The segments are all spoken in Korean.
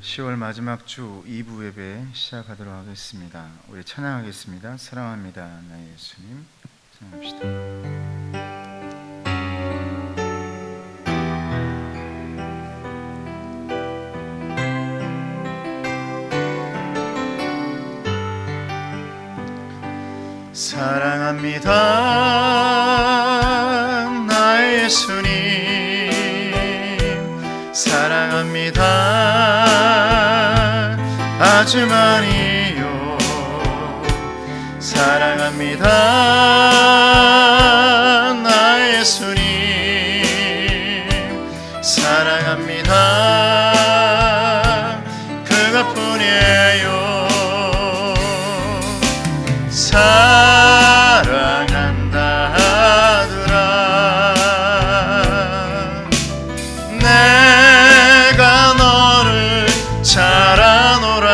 10월 마지막 주 2부 예배 시작하도록 하겠습니다. 우리 찬양하겠습니다. 사랑합니다 나의 예수님. 찬양합시다. 사랑합니다 나의 예수님. 사랑합니다 아주 많이요. 사랑합니다 나의 예수님. 사랑합니다 그것뿐이에요. 사랑한다 하더라. 내가 너를 잘 아노라.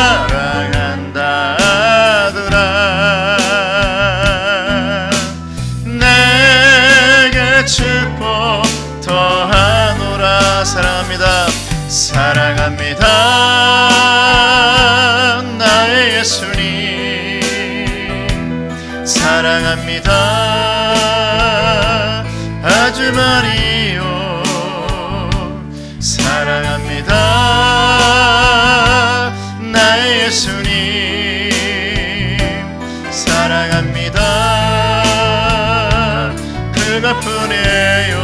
사랑한다 하더라. 내게 축복 더하노라. 사랑합니다. 사랑합니다 나의 예수님. 사랑합니다 아주 많이요. 사랑합니다 나의 예수님. 사랑합니다 그것뿐이에요.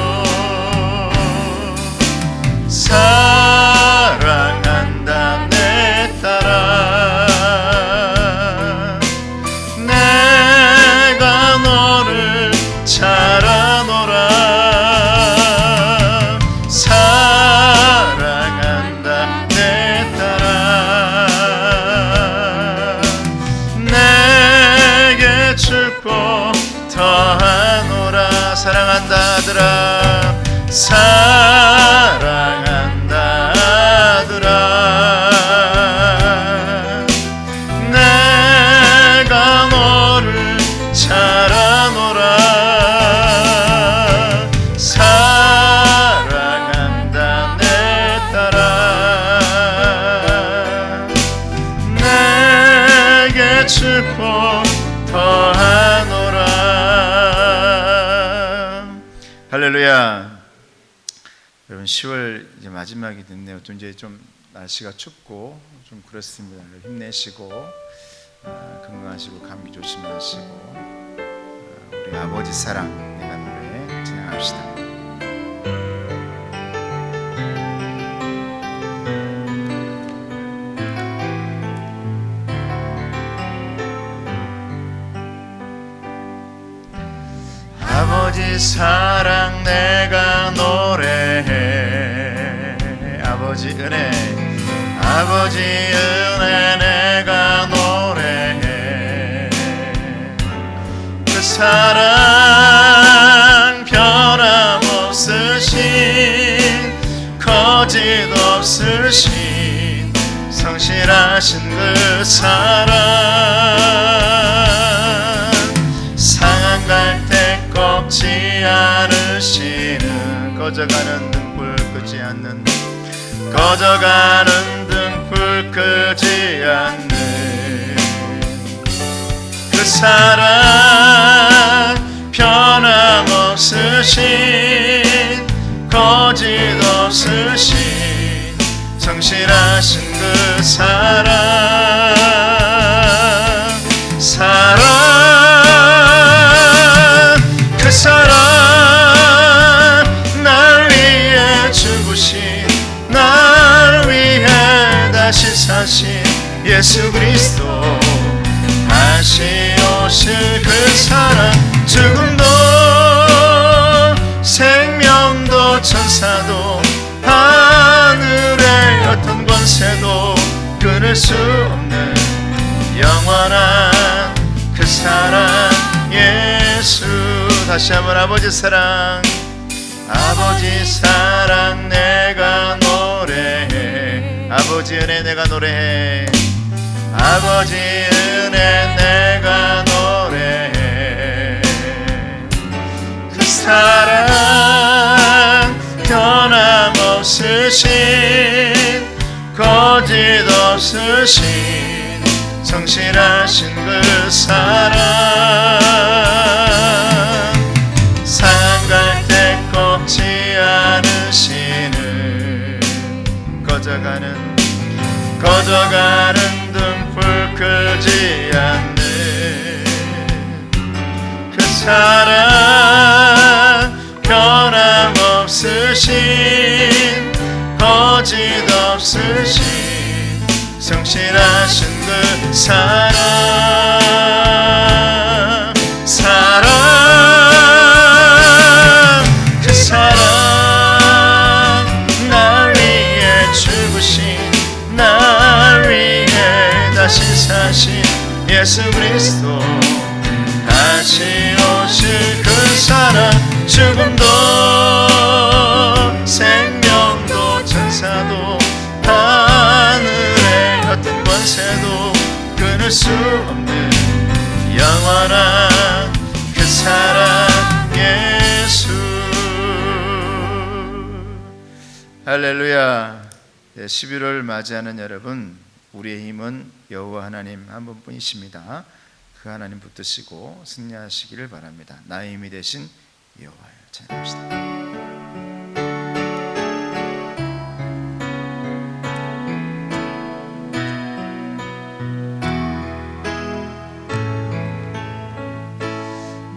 사랑한다 내 딸아. 내가 너를 잘 아노라. 사랑한다 내 딸아. 내게 축복 더하노라. 사랑한다 아들아. 사랑한다 아들아. 내가 너를 잘 아노라. 사랑한다 내 딸아. 내게 축복 더하노라. 할렐루야. 여러분 10월 이제 마지막이 됐네요. 또 이제 좀 날씨가 춥고 좀 그렇습니다. 힘내시고 건강하시고 감기 조심하시고 우리 아버지 사랑 내가 노래 진행합시다. 아버지 사랑 내가 노래해. 아버지 은혜. 아버지 은혜 내가 노래해. 그 사랑 변함없으신 거짓 없으신 성실하신 그 사랑. 상한 갈 때 꺾지 않으시는 꺼져가는 등불 끄지 않는 꺼져가는 등불 끄지 않는 그 사랑 변함없으신 거짓 없으신 성실하신 그 사랑. 그 사랑 날 위해 죽으신 날 위해 다시 사신 예수 그리스도. 다시 오실 그 사랑. 죽음도 생명도 천사도 하늘의 어떤 권세도 끊을 수 없는 영원한 그 사랑 예수. 다시 한번 아버지 사랑. 아버지 사랑 내가 노래해. 아버지 은혜 내가 노래해. 아버지 은혜 내가 노래해. 그 사랑 변함 거짓 없으신 성실하신 그 사랑, 상갈 때 꺾지 않으시는 꺼져가는 등불 끄지 않는 그 사랑, 변함없으신 거짓 없으신 성실하신 그 사랑, 그 사랑, 날 위해 죽으신, 날 위해 다시 사신 예수 그리스도, 다시 오실 그 사랑, 죽음도 생명도 천사도 하늘의 어떤 권세도 끊을 수 없는 영원한 그 사랑 예수. 할렐루야. 11월 맞이하는 여러분, 우리의 힘은 여호와 하나님 한 분뿐이십니다. 그 하나님 붙드시고 승리하시기를 바랍니다. 나의 힘이 되신 여호와여. 찬양합시다.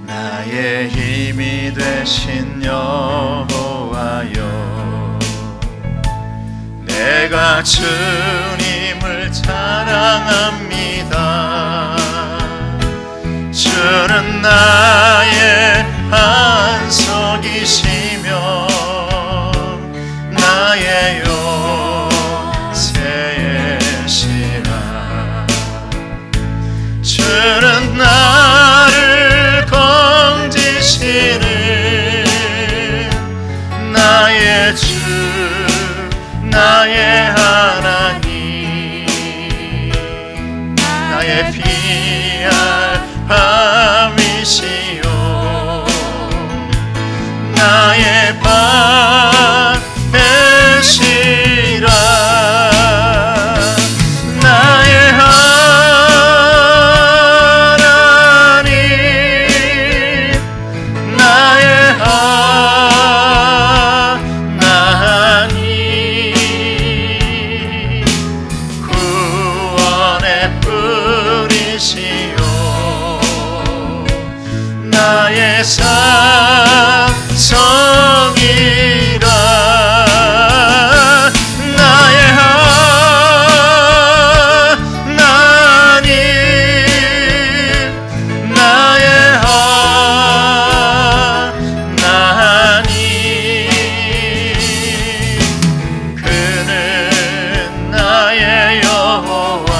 나의 힘이 되신 여호와여, 내가 주님을 찬양합니다. 주는 나의 안석이시며 나의 요새이시라. 주는 나를 건지시는 나의 주, 나의 하나님, 나의 피할 밤이시요, 나의 밤 되시라. 나의 하나님, 나의 하나님, 구원의 뿌리시요, 나의 산성이라. 나의 하나님, 나의 하나님, 그는 나의 여호와,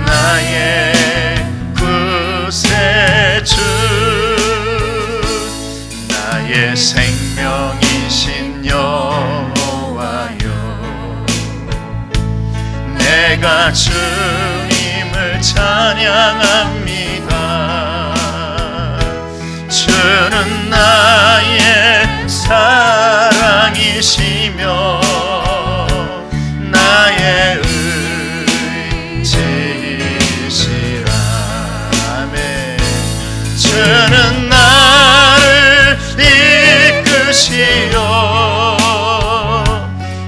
나의 구세주, 나의 생명이신 여호와여, 내가 주님을 찬양합니다. 주는 나의 사랑이시며 나의 의지시라. 아멘. 주는 나를 이끄시오,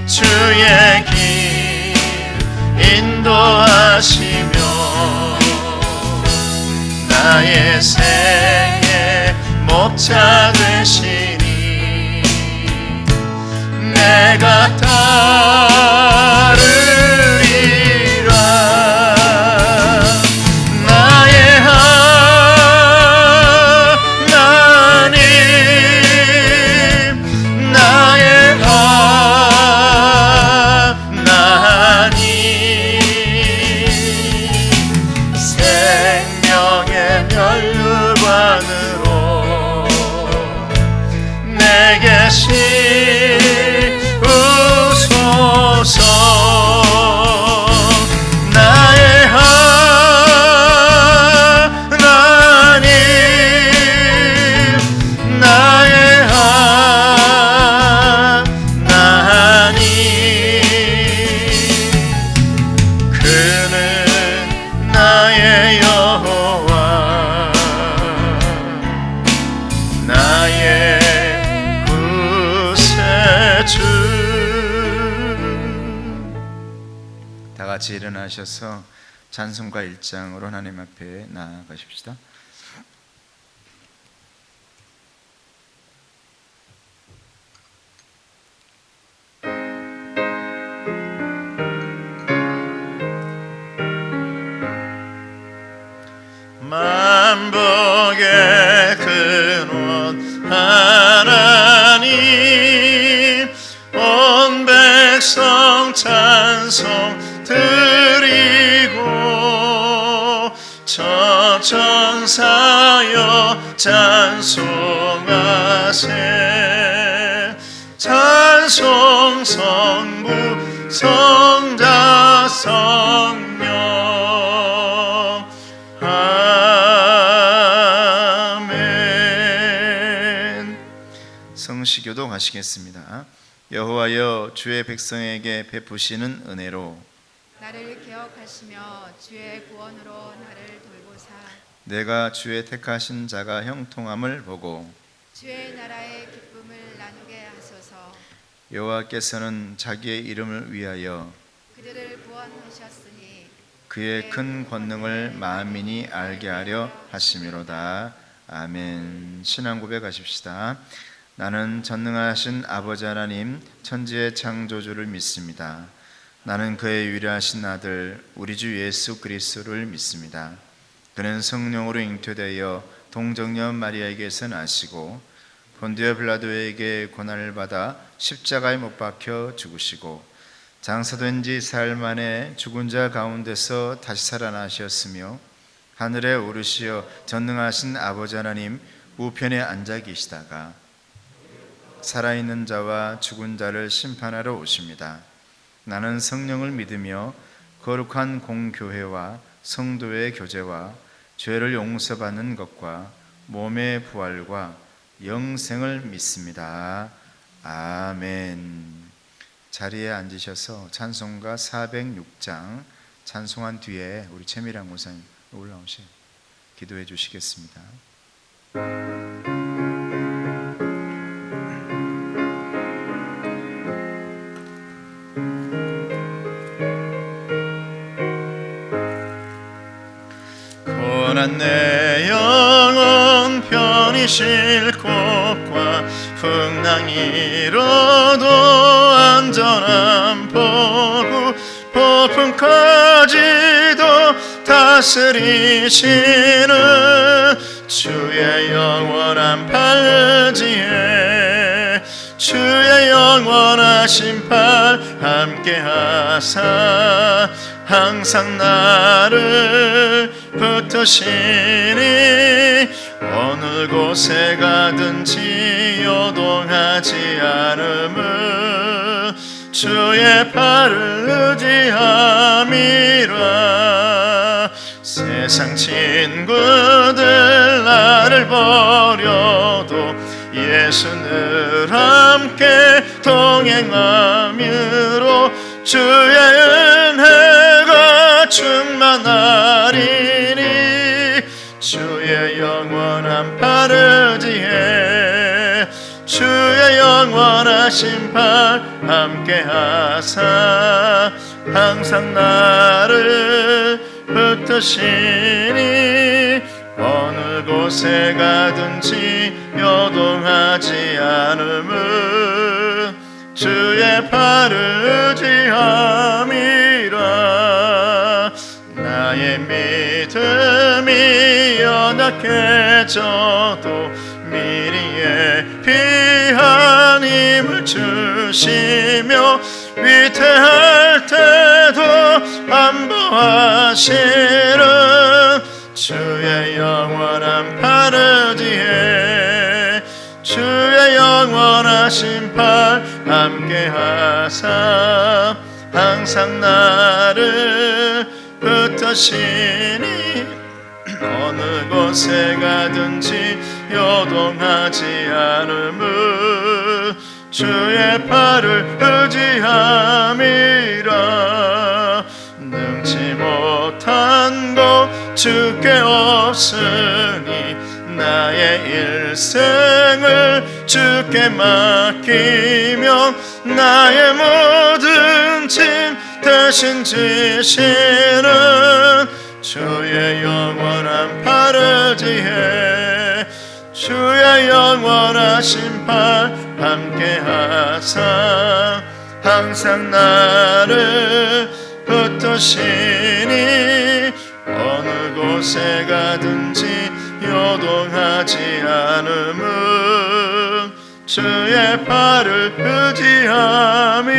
주의 길 인도하시며 나의 생의 목자 되시니 내가 따르리라. 나의 하나님, 나의 하나님, 생명의 면류관으로 내게 씌우소서. 나의 하나님, 나의 하나님, 주. 다 같이 일어나셔서 찬송가 1장으로 하나님 앞에 나아가십시다. 만복의 근원 하나님, 온 백성 찬송 드리고 천천사여 찬송하세. 찬송 성부 성자 성령. 아멘. 성시교도 하시겠습니다. 여호와여, 주의 백성에게 베푸시는 은혜로 나를 기억하시며 주의 구원으로 나를 돌보사. 내가 주의 택하신 자가 형통함을 보고 주의 나라의 기쁨을 나누게 하소서. 여호와께서는 자기의 이름을 위하여 그들을 구원하셨으니 그의 큰 권능을 만민이 알게 하려 하심이로다. 아멘. 신앙 고백하십시다. 나는 전능하신 아버지 하나님, 천지의 창조주를 믿습니다. 나는 그의 유일하신 아들 우리 주 예수 그리스도를 믿습니다. 그는 성령으로 잉태되어 동정녀 마리아에게서 나시고 본디오 빌라도에게 고난을 받아 십자가에 못 박혀 죽으시고 장사된 지 사흘 만에 죽은 자 가운데서 다시 살아나셨으며 하늘에 오르시어 전능하신 아버지 하나님 우편에 앉아 계시다가 살아있는 자와 죽은 자를 심판하러 오십니다. 나는 성령을 믿으며 거룩한 공교회와 성도의 교제와 죄를 용서받는 것과 몸의 부활과 영생을 믿습니다. 아멘. 자리에 앉으셔서 찬송가 406장 찬송한 뒤에 우리 최미랑 목사님 올라오시 기도해 주시겠습니다. 고난 내 영혼 편히 쉴 곳과 풍랑이로도 안전한 보고 폭풍까지도 다스리시는 주의 영원한 팔지에 주의 영원하신 팔 함께하사 항상 나를 붙드시니 어느 곳에 가든지 요동하지 않음을 주의 팔을 의지함이라. 세상 친구들 나를 버려도 예수 늘 함께 동행함으로 주의 은혜가 충만하리니 주의 영원한 팔 의지해 주의 영원하신 팔 함께하사 항상 나를 붙드시니 어느 곳에 가든지 요동하지 않음을 주의 팔을 의지함이라. 나의 믿음이 연약해져도 미리 예비한 힘을 주시며 위태할 때도 안보하시는 주의 영원한 팔 의지해 주의 영원하신 팔 함께하사 항상 나를 붙드시니 어느 곳에 가든지 요동하지 않음을 주의 팔을 의지함이라. 능치 못한 것 주께 없으니 나의 일생을 주께 맡기며 나의 모든 짐 대신 지시는 주의 영원한 팔을 지혜 주의 영원한 심판 함께 하사 항상 나를 붙드시니 어느 곳에 가든지 요동하지 않음은 주의 팔을 의지함이라.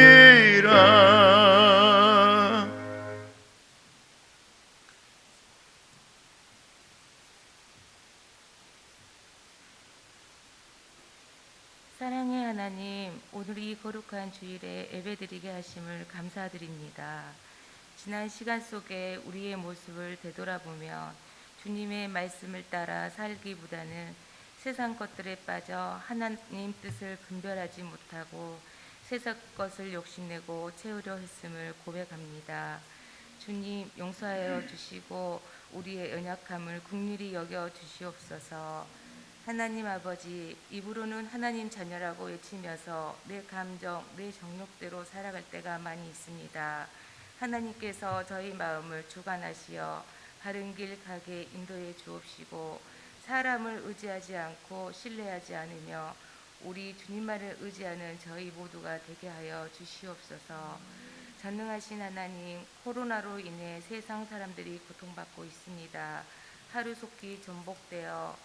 사랑의 하나님, 오늘 이 거룩한 주일에 예배드리게 하심을 감사드립니다. 지난 시간 속에 우리의 모습을 되돌아보며 주님의 말씀을 따라 살기보다는 세상 것들에 빠져 하나님 뜻을 분별하지 못하고 세상 것을 욕심내고 채우려 했음을 고백합니다. 주님, 용서하여 주시고 우리의 연약함을 긍휼히 여겨 주시옵소서. 하나님 아버지, 입으로는 하나님 자녀라고 외치면서 내 감정, 내 정욕대로 살아갈 때가 많이 있습니다. 하나님께서 저희 마음을 주관하시어 바른 길 가게 인도해 주옵시고 사람을 의지하지 않고 신뢰하지 않으며 우리 주님만을 의지하는 저희 모두가 되게 하여 주시옵소서. 전능하신 하나님, 코로나로 인해 세상 사람들이 고통받고 있습니다. 하루속히 전복되어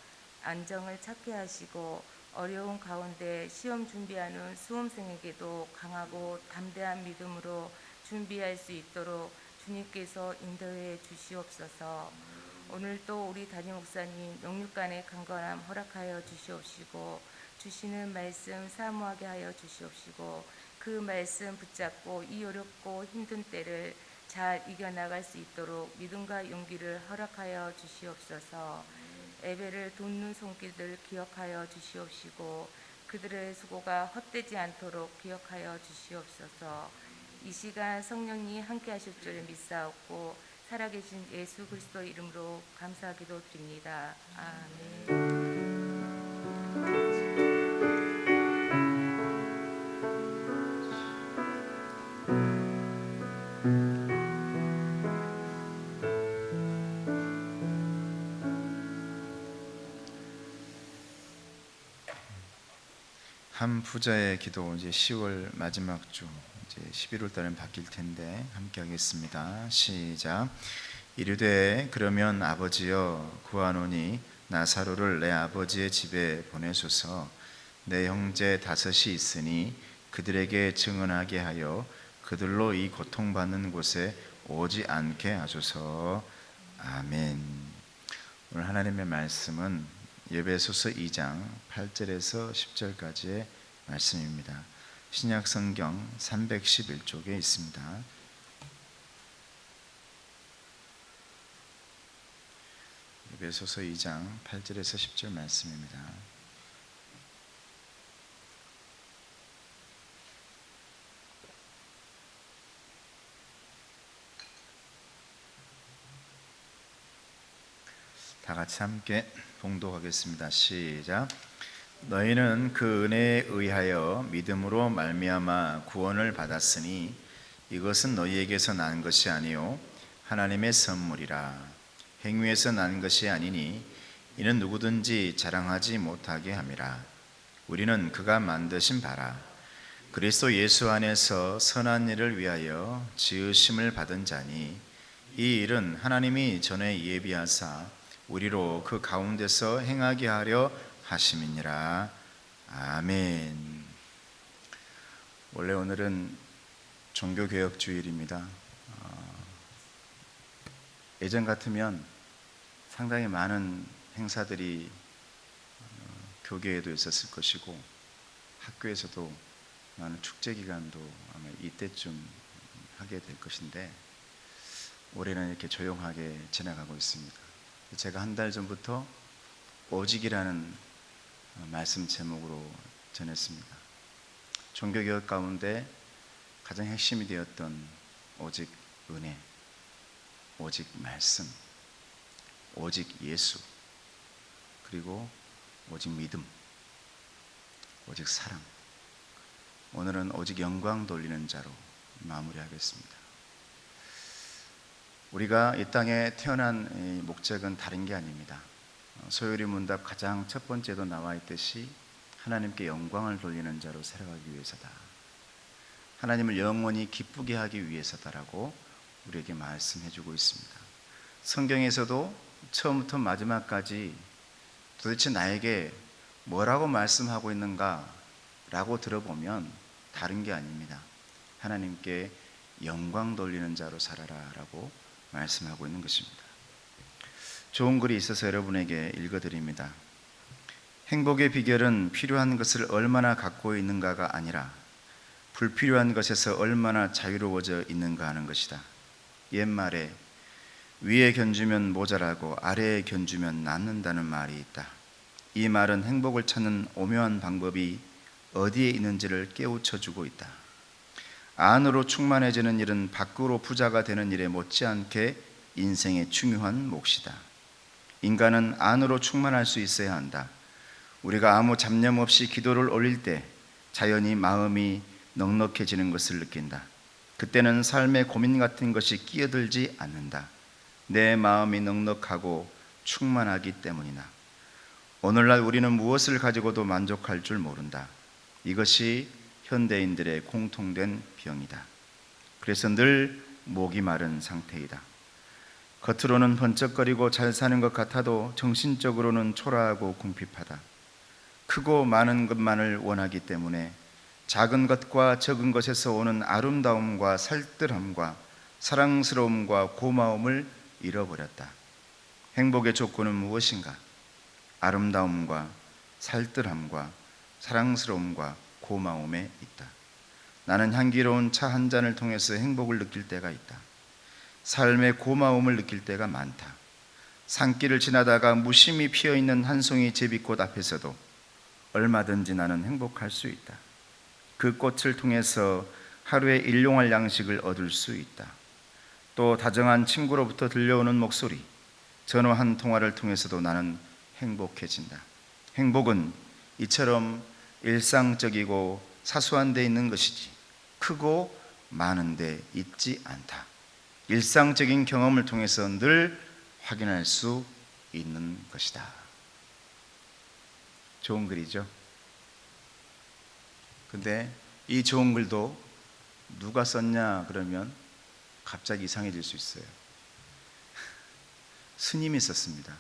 안정을 찾게 하시고 어려운 가운데 시험 준비하는 수험생에게도 강하고 담대한 믿음으로 준비할 수 있도록 주님께서 인도해 주시옵소서. 오늘도 우리 담임 목사님 영육간의 강건함 허락하여 주시옵시고 주시는 말씀 사모하게 하여 주시옵시고 그 말씀 붙잡고 이 어렵고 힘든 때를 잘 이겨나갈 수 있도록 믿음과 용기를 허락하여 주시옵소서. 예배를 돕는 손길들 기억하여 주시옵시고 그들의 수고가 헛되지 않도록 기억하여 주시옵소서. 이 시간 성령님 함께 하실 줄 믿사옵고 살아계신 예수 그리스도 이름으로 감사하기도 드립니다. 아멘. 한 부자의 기도, 이제 10월 마지막 주, 이제 11월 달은 바뀔 텐데 함께 하겠습니다. 시작. 이르되 그러면 아버지여 구하노니 나사로를 내 아버지의 집에 보내소서. 내 형제 5이 있으니 그들에게 증언하게 하여 그들로 이 고통받는 곳에 오지 않게 하소서. 아멘. 오늘 하나님의 말씀은 에베소서 2장 8절에서 10절까지의 말씀입니다. 신약 성경 311쪽에 있습니다. 에베소서 2장 8절에서 10절 말씀입니다. 다 같이 함께 봉독하겠습니다. 시작. 너희는 그 은혜에 의하여 믿음으로 말미암아 구원을 받았으니 이것은 너희에게서 난 것이 아니요 하나님의 선물이라. 행위에서 난 것이 아니니 이는 누구든지 자랑하지 못하게 함이라. 우리는 그가 만드신 바라 그리스도 예수 안에서 선한 일을 위하여 지으심을 받은 자니 이 일은 하나님이 전에 예비하사 우리로 그 가운데서 행하게 하려 하심이니라. 아멘. 원래 오늘은 종교개혁 주일입니다. 예전 같으면 상당히 많은 행사들이 교계에도 있었을 것이고 학교에서도 많은 축제 기간도 아마 이때쯤 하게 될 것인데 올해는 이렇게 조용하게 지나가고 있습니다. 제가 한 달 전부터 오직이라는 말씀 제목으로 전했습니다. 종교개혁 가운데 가장 핵심이 되었던 오직 은혜, 오직 말씀, 오직 예수, 그리고 오직 믿음, 오직 사랑, 오늘은 오직 영광 돌리는 자로 마무리하겠습니다. 우리가 이 땅에 태어난 목적은 다른 게 아닙니다. 소요리 문답 가장 첫 번째도 나와 있듯이 하나님께 영광을 돌리는 자로 살아가기 위해서다. 하나님을 영원히 기쁘게 하기 위해서다라고 우리에게 말씀해 주고 있습니다. 성경에서도 처음부터 마지막까지 도대체 나에게 뭐라고 말씀하고 있는가 라고 들어보면 다른 게 아닙니다. 하나님께 영광 돌리는 자로 살아라 라고 말씀하고 있는 것입니다. 좋은 글이 있어서 여러분에게 읽어드립니다. 행복의 비결은 필요한 것을 얼마나 갖고 있는가가 아니라 불필요한 것에서 얼마나 자유로워져 있는가 하는 것이다. 옛말에 위에 견주면 모자라고 아래에 견주면 남는다는 말이 있다. 이 말은 행복을 찾는 오묘한 방법이 어디에 있는지를 깨우쳐주고 있다. 안으로 충만해지는 일은 밖으로 부자가 되는 일에 못지않게 인생의 중요한 몫이다. 인간은 안으로 충만할 수 있어야 한다. 우리가 아무 잡념 없이 기도를 올릴 때 자연히 마음이 넉넉해지는 것을 느낀다. 그때는 삶의 고민 같은 것이 끼어들지 않는다. 내 마음이 넉넉하고 충만하기 때문이다. 오늘날 우리는 무엇을 가지고도 만족할 줄 모른다. 이것이 현대인들의 공통된 병이다. 그래서 늘 목이 마른 상태이다. 겉으로는 번쩍거리고 잘 사는 것 같아도 정신적으로는 초라하고 궁핍하다. 크고 많은 것만을 원하기 때문에 작은 것과 적은 것에서 오는 아름다움과 살뜰함과 사랑스러움과 고마움을 잃어버렸다. 행복의 조건은 무엇인가? 아름다움과 살뜰함과 사랑스러움과 고마움에 있다. 나는 향기로운 차 한 잔을 통해서 행복을 느낄 때가 있다. 삶의 고마움을 느낄 때가 많다. 산길을 지나다가 무심히 피어있는 한 송이 제비꽃 앞에서도 얼마든지 나는 행복할 수 있다. 그 꽃을 통해서 하루에 일용할 양식을 얻을 수 있다. 또 다정한 친구로부터 들려오는 목소리, 전화 한 통화를 통해서도 나는 행복해진다. 행복은 이처럼 일상적이고 사소한 데 있는 것이지 크고 많은 데 있지 않다. 일상적인 경험을 통해서 늘 확인할 수 있는 것이다. 좋은 글이죠. 근데 이 좋은 글도 누가 썼냐 그러면 갑자기 이상해질 수 있어요. 스님이 썼습니다.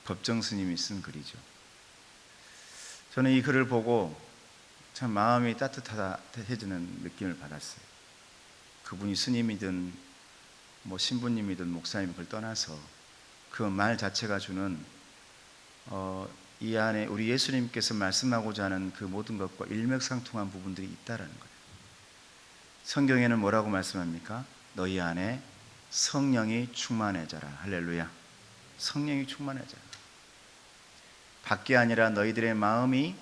법정 스님이 쓴 글이죠. 저는 이 글을 보고 참 마음이 따뜻해지는 느낌을 받았어요. 그분이 스님이든 신부님이든 목사님 그걸 떠나서 그 말 자체가 주는 이 안에 우리 예수님께서 말씀하고자 하는 그 모든 것과 일맥상통한 부분들이 있다라는 거예요. 성경에는 뭐라고 말씀합니까? 너희 안에 성령이 충만해져라. 할렐루야. 성령이 충만해져라. 밖이 아니라 너희들의 마음이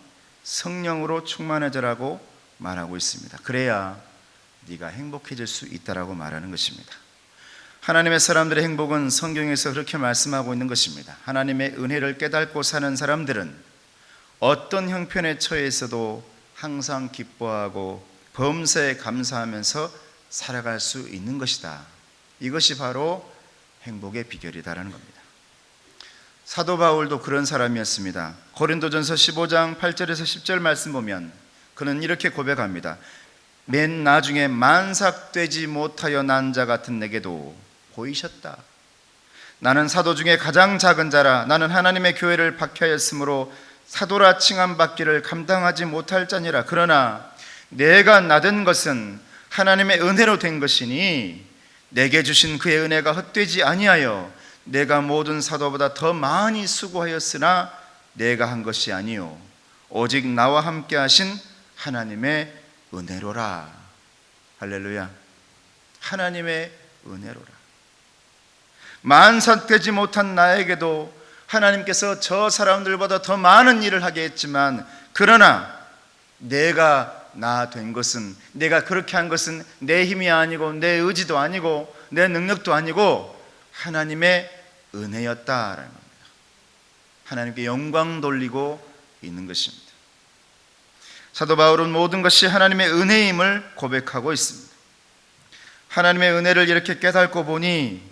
성령으로 충만해져라고 말하고 있습니다. 그래야 네가 행복해질 수 있다라고 말하는 것입니다. 하나님의 사람들의 행복은 성경에서 그렇게 말씀하고 있는 것입니다. 하나님의 은혜를 깨닫고 사는 사람들은 어떤 형편에 처해서도 항상 기뻐하고 범사에 감사하면서 살아갈 수 있는 것이다. 이것이 바로 행복의 비결이다라는 겁니다. 사도 바울도 그런 사람이었습니다. 고린도전서 15장 8절에서 10절 말씀 보면 그는 이렇게 고백합니다. 맨 나중에 만삭되지 못하여 난 자 같은 내게도 보이셨다. 나는 사도 중에 가장 작은 자라. 나는 하나님의 교회를 박해하였으므로 사도라 칭함받기를 감당하지 못할 자니라. 그러나 내가 나된 것은 하나님의 은혜로 된 것이니 내게 주신 그의 은혜가 헛되지 아니하여 내가 모든 사도보다 더 많이 수고하였으나 내가 한 것이 아니요 오직 나와 함께 하신 하나님의 은혜로라. 할렐루야. 하나님의 은혜로라. 만삭되지 못한 나에게도 하나님께서 저 사람들보다 더 많은 일을 하게 했지만 그러나 내가 나 된 것은, 내가 그렇게 한 것은 내 힘이 아니고 내 의지도 아니고 내 능력도 아니고 하나님의 은혜였다라는 겁니다. 하나님께 영광 돌리고 있는 것입니다. 사도 바울은 모든 것이 하나님의 은혜임을 고백하고 있습니다. 하나님의 은혜를 이렇게 깨닫고 보니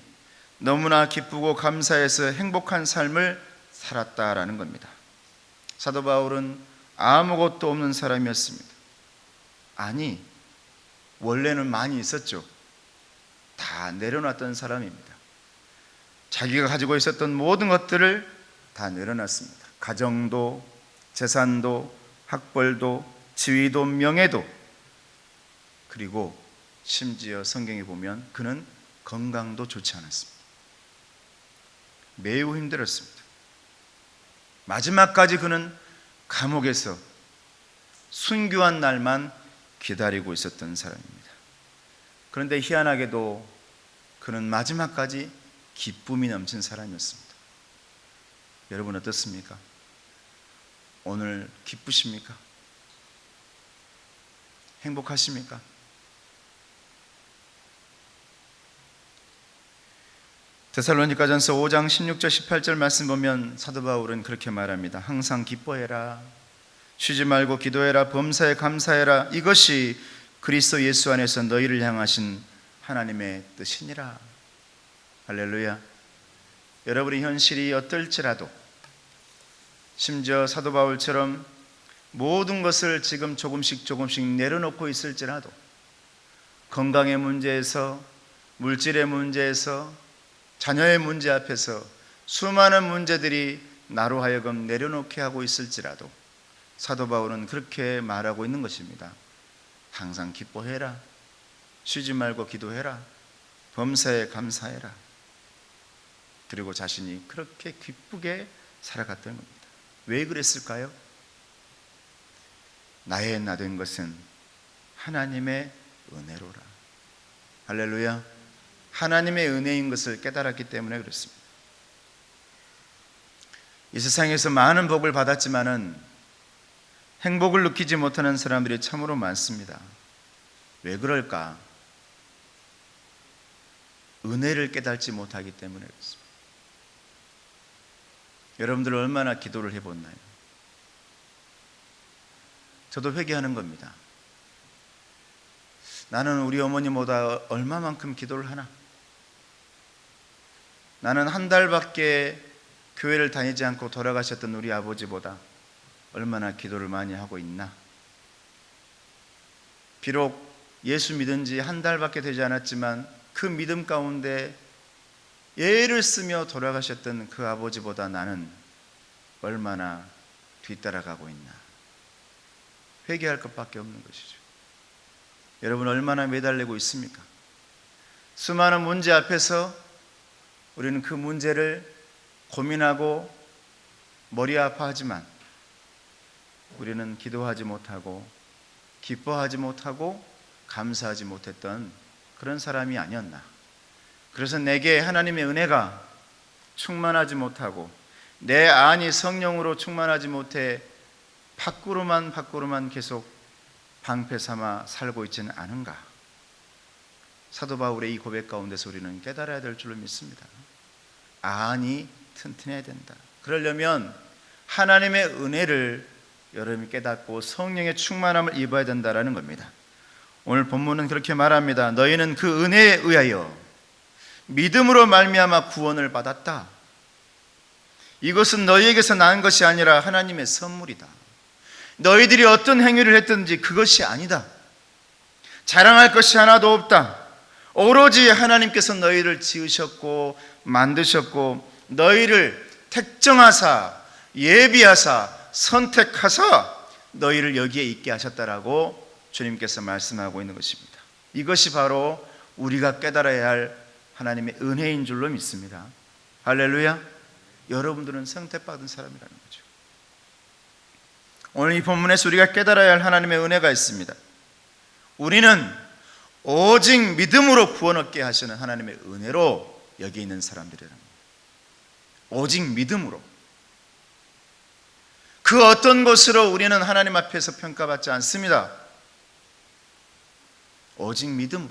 너무나 기쁘고 감사해서 행복한 삶을 살았다라는 겁니다. 사도 바울은 아무것도 없는 사람이었습니다. 아니, 원래는 많이 있었죠. 다 내려놨던 사람입니다. 자기가 가지고 있었던 모든 것들을 다 내려놨습니다. 가정도, 재산도, 학벌도, 지위도, 명예도, 그리고 심지어 성경에 보면 그는 건강도 좋지 않았습니다. 매우 힘들었습니다. 마지막까지 그는 감옥에서 순교한 날만 기다리고 있었던 사람입니다. 그런데 희한하게도 그는 마지막까지 기쁨이 넘친 사람이었습니다. 여러분 어떻습니까? 오늘 기쁘십니까? 행복하십니까? 데살로니가전서 5장 16절 18절 말씀 보면 사도 바울은 그렇게 말합니다. 항상 기뻐해라, 쉬지 말고 기도해라, 범사에 감사해라. 이것이 그리스도 예수 안에서 너희를 향하신 하나님의 뜻이니라. 할렐루야. 여러분의 현실이 어떨지라도, 심지어 사도 바울처럼 모든 것을 지금 조금씩 내려놓고 있을지라도, 건강의 문제에서, 물질의 문제에서, 자녀의 문제 앞에서 수많은 문제들이 나로 하여금 내려놓게 하고 있을지라도 사도 바울은 그렇게 말하고 있는 것입니다. 항상 기뻐해라, 쉬지 말고 기도해라, 범사에 감사해라. 그리고 자신이 그렇게 기쁘게 살아갔던 겁니다. 왜 그랬을까요? 나의 나 된 것은 하나님의 은혜로라. 할렐루야. 하나님의 은혜인 것을 깨달았기 때문에 그렇습니다. 이 세상에서 많은 복을 받았지만은 행복을 느끼지 못하는 사람들이 참으로 많습니다. 왜 그럴까? 은혜를 깨닫지 못하기 때문에 그렇습니다. 여러분들 얼마나 기도를 해봤나요? 저도 회개하는 겁니다. 나는 우리 어머니보다 얼마만큼 기도를 하나? 나는 한 달밖에 교회를 다니지 않고 돌아가셨던 우리 아버지보다 얼마나 기도를 많이 하고 있나? 비록 예수 믿은 지 한 달밖에 되지 않았지만 그 믿음 가운데 예를 쓰며 돌아가셨던 그 아버지보다 나는 얼마나 뒤따라가고 있나? 회개할 것밖에 없는 것이죠. 여러분 얼마나 매달리고 있습니까? 수많은 문제 앞에서 우리는 그 문제를 고민하고 머리 아파하지만 우리는 기도하지 못하고 기뻐하지 못하고 감사하지 못했던 그런 사람이 아니었나. 그래서 내게 하나님의 은혜가 충만하지 못하고 내 안이 성령으로 충만하지 못해 밖으로만 계속 방패 삼아 살고 있지는 않은가. 사도 바울의 이 고백 가운데서 우리는 깨달아야 될 줄로 믿습니다. 안이 튼튼해야 된다. 그러려면 하나님의 은혜를 여러분이 깨닫고 성령의 충만함을 입어야 된다라는 겁니다. 오늘 본문은 그렇게 말합니다. 너희는 그 은혜에 의하여 믿음으로 말미암아 구원을 받았다. 이것은 너희에게서 난 것이 아니라 하나님의 선물이다. 너희들이 어떤 행위를 했든지 그것이 아니다. 자랑할 것이 하나도 없다. 오로지 하나님께서 너희를 지으셨고 만드셨고 너희를 택정하사 예비하사 선택하사 너희를 여기에 있게 하셨다라고 주님께서 말씀하고 있는 것입니다. 이것이 바로 우리가 깨달아야 할 하나님의 은혜인 줄로 믿습니다. 할렐루야. 여러분들은 선택받은 사람이라는 거죠. 오늘 이 본문에서 우리가 깨달아야 할 하나님의 은혜가 있습니다. 우리는 오직 믿음으로 구원 얻게 하시는 하나님의 은혜로 여기 있는 사람들이라는 거예요. 오직 믿음으로. 그 어떤 것으로 우리는 하나님 앞에서 평가받지 않습니다. 오직 믿음으로.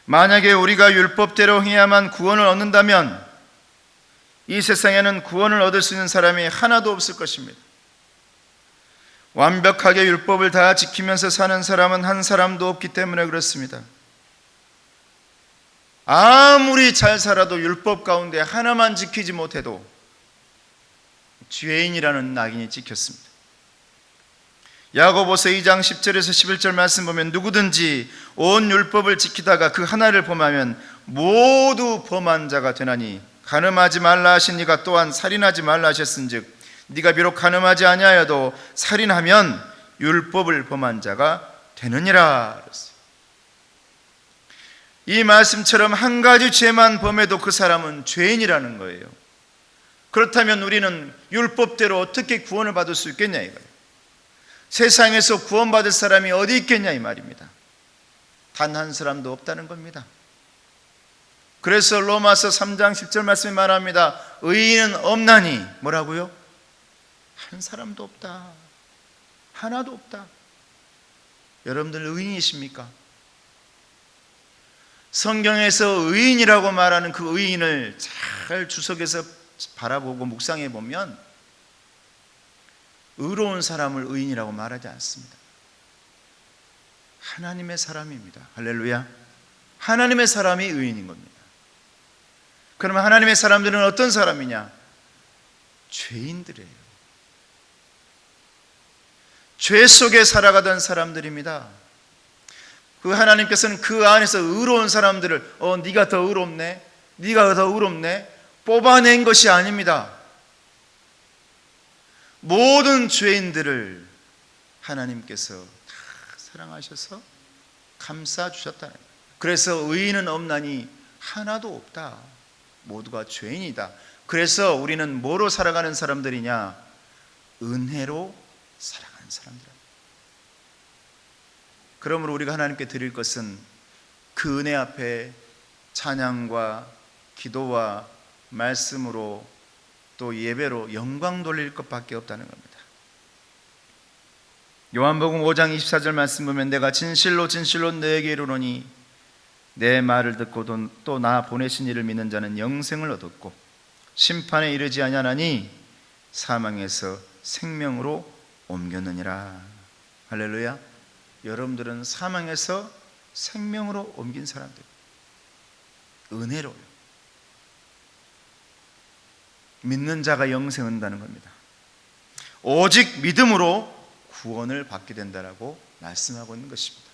만약에 우리가 율법대로 해야만 구원을 얻는다면 이 세상에는 구원을 얻을 수 있는 사람이 하나도 없을 것입니다. 완벽하게 율법을 다 지키면서 사는 사람은 한 사람도 없기 때문에 그렇습니다. 아무리 잘 살아도 율법 가운데 하나만 지키지 못해도 죄인이라는 낙인이 찍혔습니다. 야고보서 2장 10절에서 11절 말씀 보면 누구든지 온 율법을 지키다가 그 하나를 범하면 모두 범한 자가 되나니 간음하지 말라 하신 이가 또한 살인하지 말라 하셨은즉 네가 비록 간음하지 아니하여도 살인하면 율법을 범한 자가 되느니라. 이 말씀처럼 한 가지 죄만 범해도 그 사람은 죄인이라는 거예요. 그렇다면 우리는 율법대로 어떻게 구원을 받을 수 있겠냐 이거예요. 세상에서 구원받을 사람이 어디 있겠냐 이 말입니다. 단 한 사람도 없다는 겁니다. 그래서 로마서 3장 10절 말씀이 말합니다. 의인은 없나니 뭐라고요? 한 사람도 없다. 하나도 없다. 여러분들 의인이십니까? 성경에서 의인이라고 말하는 그 의인을 잘 주석에서 바라보고 묵상해 보면 의로운 사람을 의인이라고 말하지 않습니다. 하나님의 사람입니다. 할렐루야. 하나님의 사람이 의인인 겁니다. 그러면 하나님의 사람들은 어떤 사람이냐? 죄인들이에요. 죄 속에 살아가던 사람들입니다. 그 하나님께서는 그 안에서 의로운 사람들을 네가 더 의롭네, 네가 더 의롭네 뽑아낸 것이 아닙니다. 모든 죄인들을 하나님께서 다 사랑하셔서 감싸주셨다는 거예요. 그래서 의인은 없나니 하나도 없다. 모두가 죄인이다. 그래서 우리는 뭐로 살아가는 사람들이냐? 은혜로 살아가는 사람들. 그러므로 우리가 하나님께 드릴 것은 그 은혜 앞에 찬양과 기도와 말씀으로 또 예배로 영광 돌릴 것밖에 없다는 겁니다. 요한복음 5장 24절 말씀 보면 내가 진실로 진실로 너에게 이르노니 내 말을 듣고 또 나 보내신 이를 믿는 자는 영생을 얻었고 심판에 이르지 아니하나니 사망에서 생명으로 옮겼느니라. 할렐루야. 여러분들은 사망에서 생명으로 옮긴 사람들, 은혜로요. 믿는 자가 영생 얻는다는 겁니다. 오직 믿음으로 구원을 받게 된다라고 말씀하고 있는 것입니다.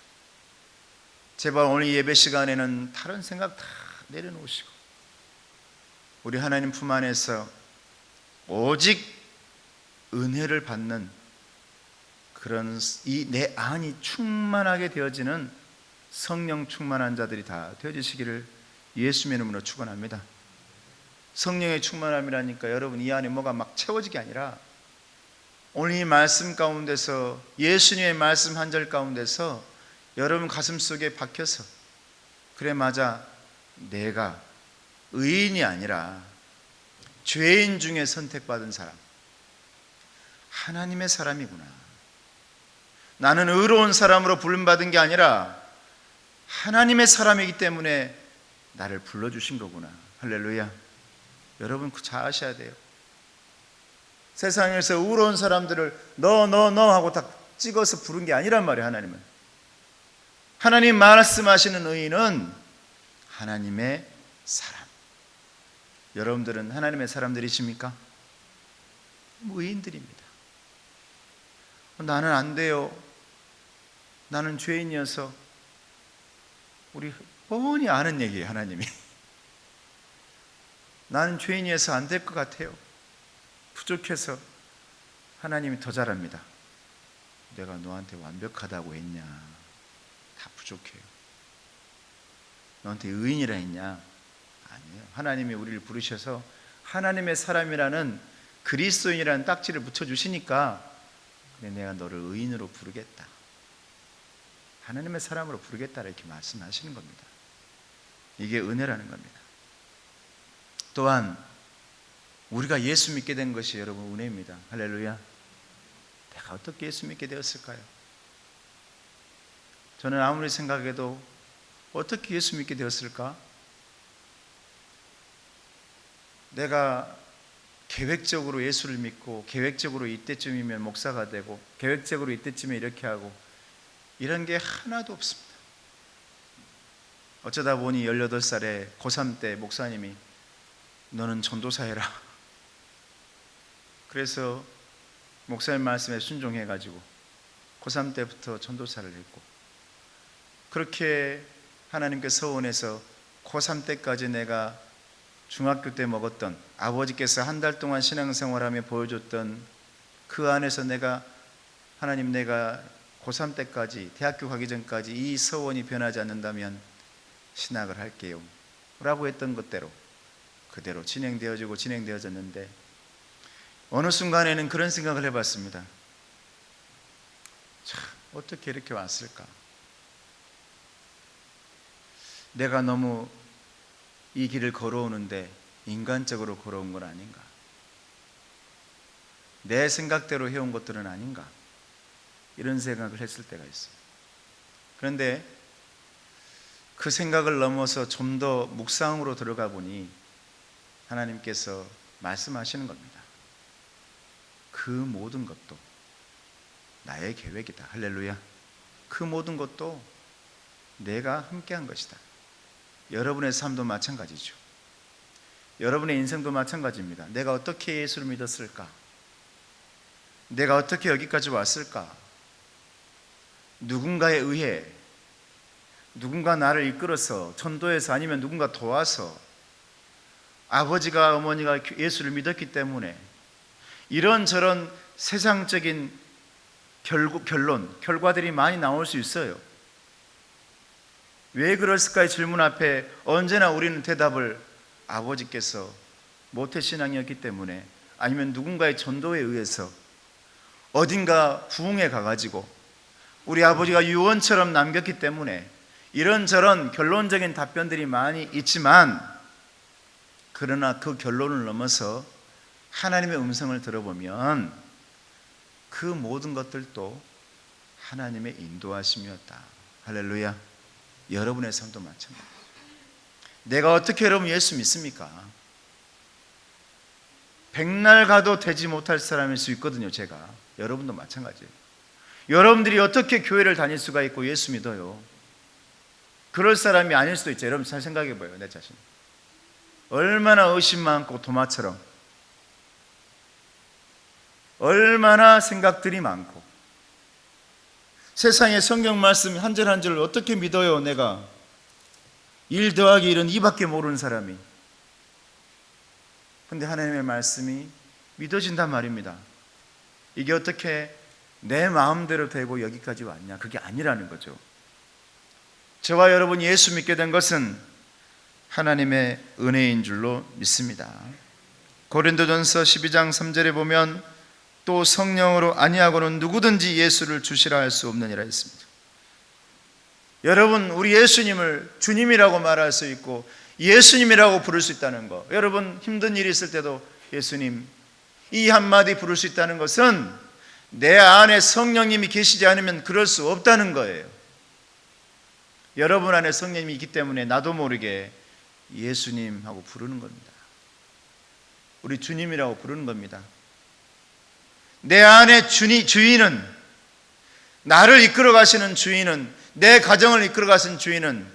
제발 오늘 예배 시간에는 다른 생각 다 내려놓으시고 우리 하나님 품 안에서 오직 은혜를 받는 그런 이 내 안이 충만하게 되어지는 성령 충만한 자들이 다 되어지시기를 예수의 이름으로 축원합니다. 성령의 충만함이라니까 여러분 이 안에 뭐가 막 채워지게 아니라 오늘 이 말씀 가운데서 예수님의 말씀 한 절 가운데서 여러분 가슴 속에 박혀서 그래 맞아 내가 의인이 아니라 죄인 중에 선택받은 사람 하나님의 사람이구나. 나는 의로운 사람으로 부름받은 게 아니라 하나님의 사람이기 때문에 나를 불러주신 거구나. 할렐루야. 여러분 잘 아셔야 돼요. 세상에서 의로운 사람들을 너 하고 다 찍어서 부른 게 아니란 말이에요. 하나님은 하나님 말씀하시는 의인은 하나님의 사람. 여러분들은 하나님의 사람들이십니까? 의인들입니다. 나는 안 돼요. 나는 죄인이어서. 우리 뻔히 아는 얘기예요. 하나님이 나는 죄인이어서 안 될 것 같아요. 부족해서. 하나님이 더 잘합니다. 내가 너한테 완벽하다고 했냐? 다 부족해요. 너한테 의인이라 했냐? 아니에요. 하나님이 우리를 부르셔서 하나님의 사람이라는 그리스도인이라는 딱지를 붙여주시니까 그래, 내가 너를 의인으로 부르겠다. 하나님의 사람으로 부르겠다 이렇게 말씀하시는 겁니다. 이게 은혜라는 겁니다. 또한 우리가 예수 믿게 된 것이 여러분 은혜입니다. 할렐루야. 내가 어떻게 예수 믿게 되었을까요? 저는 아무리 생각해도 어떻게 예수 믿게 되었을까? 내가 계획적으로 예수를 믿고 계획적으로 이때쯤이면 목사가 되고 계획적으로 이때쯤에 이렇게 하고 이런 게 하나도 없습니다. 어쩌다 보니 18살에 고3 때 목사님이 너는 전도사 해라. 그래서 목사님 말씀에 순종해가지고 고3 때부터 전도사를 했고, 그렇게 하나님께 서원해서 고3 때까지 내가 중학교 때 먹었던, 아버지께서 한 달 동안 신앙생활하며 보여줬던 그 안에서 내가 하나님, 내가 고3 때까지 대학교 가기 전까지 이 서원이 변하지 않는다면 신학을 할게요 라고 했던 것대로 그대로 진행되어졌는데, 어느 순간에는 그런 생각을 해봤습니다. 참, 어떻게 이렇게 왔을까? 내가 너무 이 길을 걸어오는데 인간적으로 걸어온 건 아닌가? 내 생각대로 해온 것들은 아닌가? 이런 생각을 했을 때가 있어요. 그런데 그 생각을 넘어서 좀 더 묵상으로 들어가 보니 하나님께서 말씀하시는 겁니다. 그 모든 것도 나의 계획이다. 할렐루야. 그 모든 것도 내가 함께한 것이다. 여러분의 삶도 마찬가지죠. 여러분의 인생도 마찬가지입니다. 내가 어떻게 예수를 믿었을까? 내가 어떻게 여기까지 왔을까? 누군가에 의해, 누군가 나를 이끌어서, 전도해서, 아니면 누군가 도와서, 아버지가 어머니가 예수를 믿었기 때문에 이런저런 세상적인 결과들이 많이 나올 수 있어요. 왜 그랬을까의 질문 앞에 언제나 우리는 대답을 아버지께서 모태신앙이었기 때문에, 아니면 누군가의 전도에 의해서 어딘가 부흥에 가가지고 우리 아버지가 유언처럼 남겼기 때문에, 이런저런 결론적인 답변들이 많이 있지만, 그러나 그 결론을 넘어서 하나님의 음성을 들어보면 그 모든 것들도 하나님의 인도하심이었다. 할렐루야. 여러분의 삶도 마찬가지입니다. 내가 어떻게 여러분 예수 믿습니까? 백날 가도 되지 못할 사람일 수 있거든요. 제가, 여러분도 마찬가지예요. 여러분들이 어떻게 교회를 다닐 수가 있고 예수 믿어요? 그럴 사람이 아닐 수도 있죠. 여러분 잘 생각해 봐요. 내 자신 얼마나 의심 많고 도마처럼, 얼마나 생각들이 많고, 세상의 성경 말씀 한 절 한 절을 어떻게 믿어요? 내가 1 더하기 1은 2밖에 모르는 사람이. 근데 하나님의 말씀이 믿어진단 말입니다. 이게 어떻게 내 마음대로 되고 여기까지 왔냐? 그게 아니라는 거죠. 저와 여러분이 예수 믿게 된 것은 하나님의 은혜인 줄로 믿습니다. 고린도전서 12장 3절에 보면 또 성령으로 아니하고는 누구든지 예수를 주시라 할 수 없느니라 했습니다. 여러분, 우리 예수님을 주님이라고 말할 수 있고 예수님이라고 부를 수 있다는 것, 여러분 힘든 일이 있을 때도 예수님, 이 한마디 부를 수 있다는 것은 내 안에 성령님이 계시지 않으면 그럴 수 없다는 거예요. 여러분 안에 성령님이 있기 때문에 나도 모르게 예수님하고 부르는 겁니다. 우리 주님이라고 부르는 겁니다. 내 안에 주인은, 나를 이끌어 가시는 주인은, 내 가정을 이끌어 가시는 주인은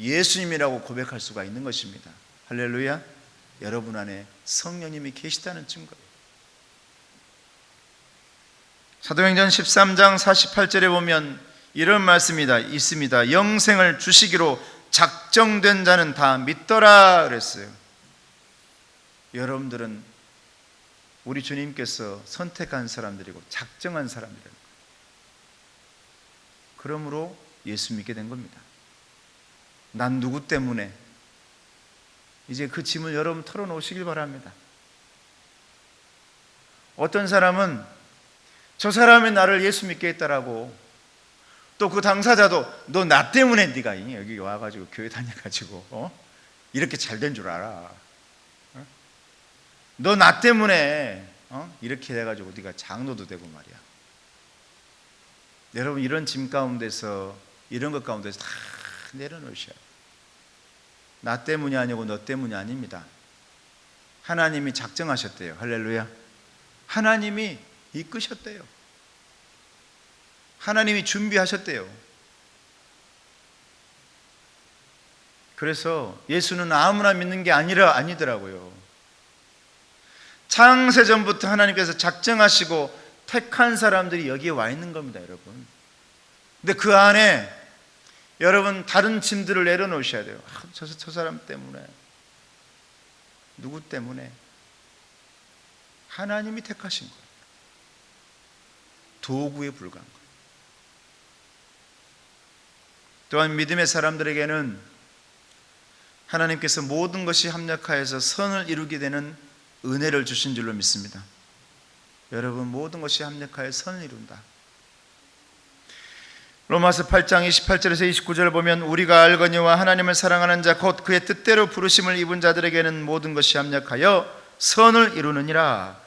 예수님이라고 고백할 수가 있는 것입니다. 할렐루야. 여러분 안에 성령님이 계시다는 증거예요. 사도행전 13장 48절에 보면 이런 말씀이 있습니다. 영생을 주시기로 작정된 자는 다 믿더라 그랬어요. 여러분들은 우리 주님께서 선택한 사람들이고 작정한 사람들이에요. 그러므로 예수 믿게 된 겁니다. 난 누구 때문에? 이제 그 짐을 여러분 털어놓으시길 바랍니다. 어떤 사람은 저 사람이 나를 예수 믿게 했다라고, 또 그 당사자도 너 나 때문에 네가 여기 와가지고 교회 다녀가지고 이렇게 잘 된 줄 알아. 너 나 때문에 이렇게 해가지고 네가 장로도 되고 말이야. 여러분, 이런 짐 가운데서, 이런 것 가운데서 다 내려놓으셔야 돼요. 나 때문이 아니고 너 때문이 아닙니다. 하나님이 작정하셨대요. 할렐루야. 하나님이 이끄셨대요. 하나님이 준비하셨대요. 그래서 예수는 아무나 믿는 게 아니더라고요. 창세전부터 하나님께서 작정하시고 택한 사람들이 여기에 와 있는 겁니다, 여러분. 근데 그 안에 여러분 다른 짐들을 내려놓으셔야 돼요. 저 사람 때문에, 누구 때문에? 하나님이 택하신 거예요. 도구에 불과한 거예요. 또한 믿음의 사람들에게는 하나님께서 모든 것이 합력하여서 선을 이루게 되는 은혜를 주신 줄로 믿습니다. 여러분, 모든 것이 합력하여 선을 이룬다. 로마서 8장 28절에서 29절을 보면 우리가 알거니와 하나님을 사랑하는 자 곧 그의 뜻대로 부르심을 입은 자들에게는 모든 것이 합력하여 선을 이루느니라.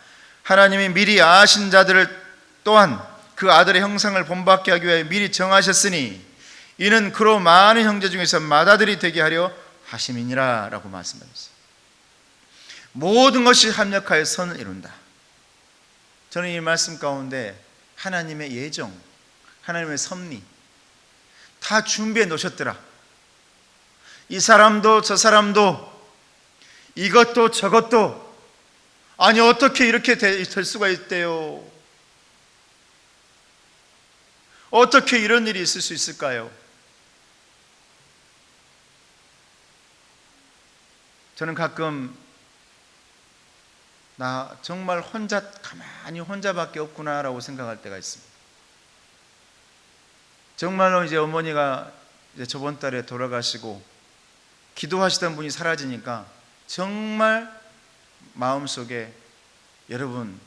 하나님이 미리 아신 자들을 또한 그 아들의 형상을 본받게 하기 위하여 미리 정하셨으니 이는 그로 많은 형제 중에서 맏아들이 되게 하려 하심이니라 라고 말씀하셨어요. 모든 것이 합력하여 선을 이룬다. 저는 이 말씀 가운데 하나님의 예정, 하나님의 섭리 다 준비해 놓으셨더라. 이 사람도 저 사람도 이것도 저것도 아니 어떻게 이렇게 될 수가 있대요? 어떻게 이런 일이 있을 수 있을까요? 저는 가끔 나 정말 가만히 혼자밖에 없구나라고 생각할 때가 있습니다. 정말로 이제 어머니가 이제 저번 달에 돌아가시고 기도하시던 분이 사라지니까 정말 마음속에 여러분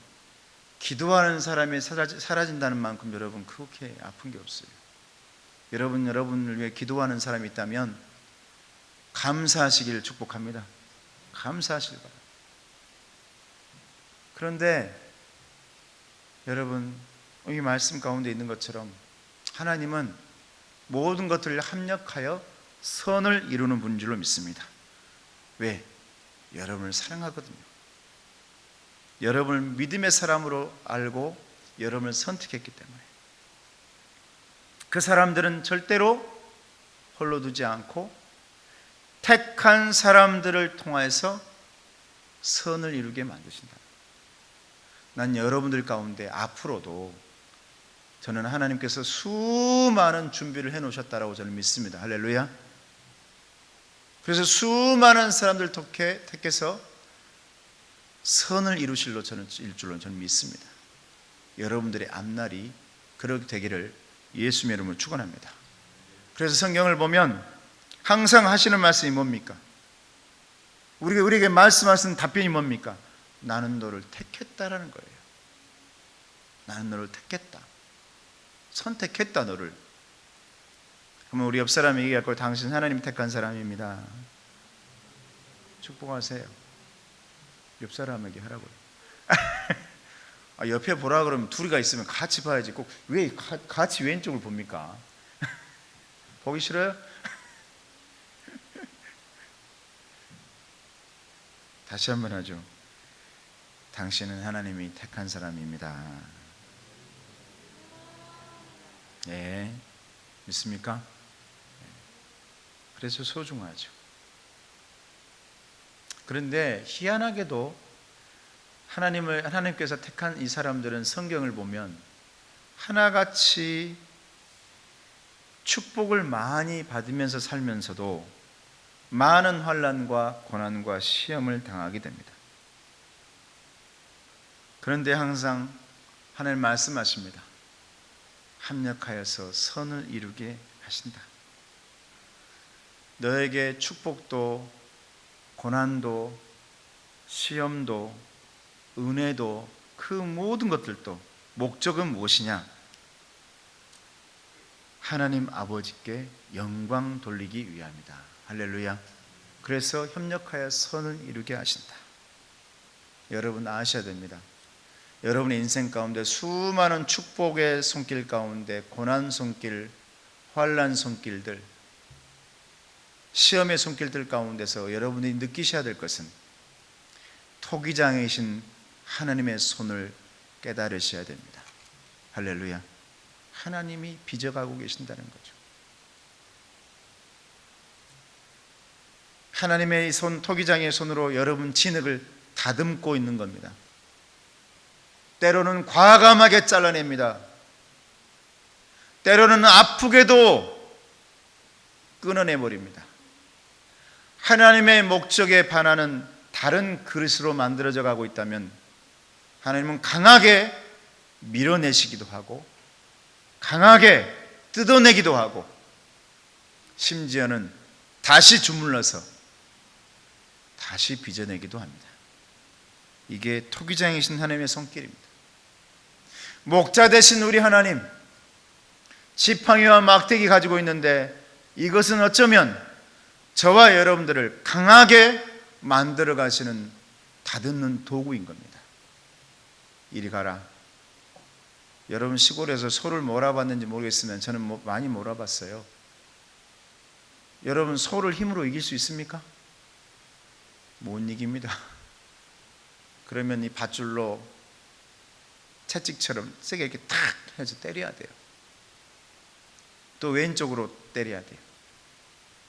기도하는 사람이 사라진다는 만큼 여러분 그렇게 아픈 게 없어요. 여러분을 위해 기도하는 사람이 있다면 감사하시기를 축복합니다. 감사하시길 바랍니다. 그런데 여러분 이 말씀 가운데 있는 것처럼 하나님은 모든 것들을 합력하여 선을 이루는 분인 줄로 믿습니다. 왜? 여러분을 사랑하거든요. 여러분을 믿음의 사람으로 알고 여러분을 선택했기 때문에 그 사람들은 절대로 홀로 두지 않고 택한 사람들을 통해서 선을 이루게 만드신다. 난 여러분들 가운데 앞으로도 저는 하나님께서 수많은 준비를 해놓으셨다라고 저는 믿습니다. 할렐루야. 그래서 수많은 사람들 택해서 선을 이루실로 저는 믿습니다. 여러분들의 앞날이 그렇게 되기를 예수님의 이름으로 축원합니다. 그래서 성경을 보면 항상 하시는 말씀이 뭡니까? 우리에게 말씀하시는 답변이 뭡니까? 나는 너를 택했다라는 거예요. 나는 너를 택했다. 선택했다 너를. 그러면 우리 옆 사람이 얘기할 걸 당신 하나님 택한 사람입니다. 축복하세요. 옆 사람에게 하라고요. 옆에 보라 그러면 둘이가 있으면 같이 봐야지. 꼭 왜 같이 왼쪽을 봅니까? 보기 싫어요? 다시 한번 하죠. 당신은 하나님이 택한 사람입니다. 네, 믿습니까? 그래서 소중하죠. 그런데 희한하게도 하나님께서 택한 이 사람들은 성경을 보면 하나같이 축복을 많이 받으면서 살면서도 많은 환난과 고난과 시험을 당하게 됩니다. 그런데 항상 하나님 말씀하십니다. 합력하여서 선을 이루게 하신다. 너에게 축복도 고난도 시험도 은혜도 그 모든 것들도 목적은 무엇이냐? 하나님 아버지께 영광 돌리기 위함이다. 할렐루야. 그래서 협력하여 선을 이루게 하신다. 여러분 아셔야 됩니다. 여러분의 인생 가운데 수많은 축복의 손길 가운데 고난 손길, 환난 손길들, 시험의 손길들 가운데서 여러분이 느끼셔야 될 것은 토기장이신 하나님의 손을 깨달으셔야 됩니다. 할렐루야. 하나님이 빚어가고 계신다는 거죠. 하나님의 손, 토기장의 손으로 여러분 진흙을 다듬고 있는 겁니다. 때로는 과감하게 잘라냅니다. 때로는 아프게도 끊어내버립니다. 하나님의 목적에 반하는 다른 그릇으로 만들어져 가고 있다면 하나님은 강하게 밀어내시기도 하고 강하게 뜯어내기도 하고 심지어는 다시 주물러서 다시 빚어내기도 합니다. 이게 토기장이신 하나님의 손길입니다. 목자 되신 우리 하나님, 지팡이와 막대기 가지고 있는데 이것은 어쩌면 저와 여러분들을 강하게 만들어 가시는 다듬는 도구인 겁니다. 이리 가라. 여러분 시골에서 소를 몰아봤는지 모르겠으면 저는 많이 몰아봤어요. 여러분 소를 힘으로 이길 수 있습니까? 못 이깁니다. 그러면 이 밧줄로 채찍처럼 세게 이렇게 탁 해서 때려야 돼요. 또 왼쪽으로 때려야 돼요.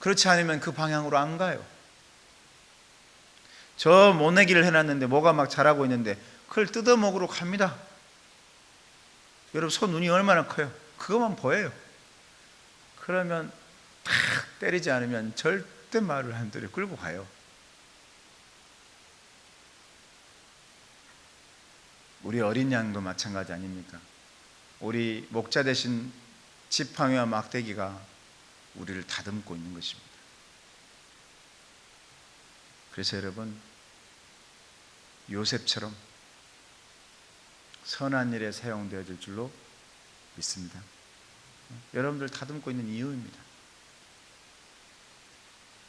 그렇지 않으면 그 방향으로 안 가요. 저 모내기를 해놨는데 뭐가 막 자라고 있는데 그걸 뜯어먹으러 갑니다. 여러분 소 눈이 얼마나 커요? 그것만 보여요. 그러면 탁 때리지 않으면 절대 말을 안 들여 끌고 가요. 우리 어린 양도 마찬가지 아닙니까? 우리 목자 대신 지팡이와 막대기가 우리를 다듬고 있는 것입니다. 그래서 여러분 요셉처럼 선한 일에 사용되어질 줄로 믿습니다. 여러분들 다듬고 있는 이유입니다.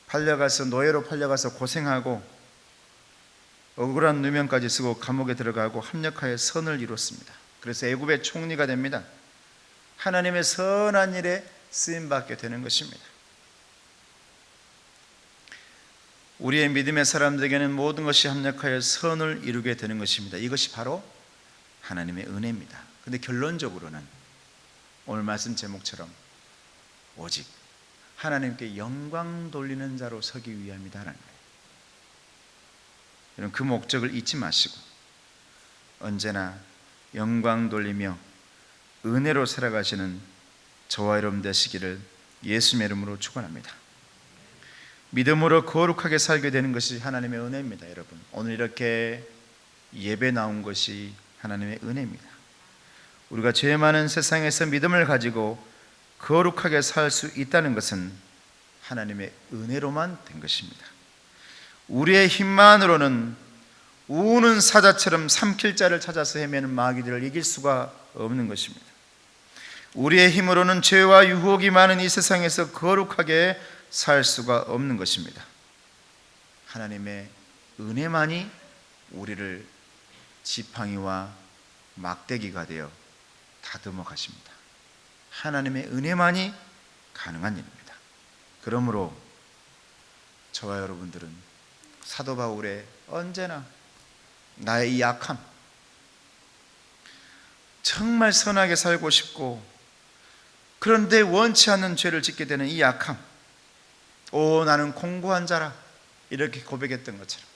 팔려가서 노예로 팔려가서 고생하고 억울한 누명까지 쓰고 감옥에 들어가고 합력하여 선을 이뤘습니다. 그래서 애굽의 총리가 됩니다. 하나님의 선한 일에 쓰임받게 되는 것입니다. 우리의 믿음의 사람들에게는 모든 것이 합력하여 선을 이루게 되는 것입니다. 이것이 바로 하나님의 은혜입니다. 근데 결론적으로는 오늘 말씀 제목처럼 오직 하나님께 영광 돌리는 자로 서기 위함이다라는 거예요. 여러분 그 목적을 잊지 마시고 언제나 영광 돌리며 은혜로 살아가시는 저와 여러분 되시기를 예수님의 이름으로 축원합니다. 믿음으로 거룩하게 살게 되는 것이 하나님의 은혜입니다. 여러분 오늘 이렇게 예배 나온 것이 하나님의 은혜입니다. 우리가 죄 많은 세상에서 믿음을 가지고 거룩하게 살 수 있다는 것은 하나님의 은혜로만 된 것입니다. 우리의 힘만으로는 우는 사자처럼 삼킬 자를 찾아서 헤매는 마귀들을 이길 수가 없는 것입니다. 우리의 힘으로는 죄와 유혹이 많은 이 세상에서 거룩하게 살 수가 없는 것입니다. 하나님의 은혜만이 우리를 지팡이와 막대기가 되어 다듬어 가십니다. 하나님의 은혜만이 가능한 일입니다. 그러므로 저와 여러분들은 사도 바울의 언제나 나의 이 약함, 정말 선하게 살고 싶고 그런데 원치 않는 죄를 짓게 되는 이 약함, 오 나는 공고한 자라 이렇게 고백했던 것처럼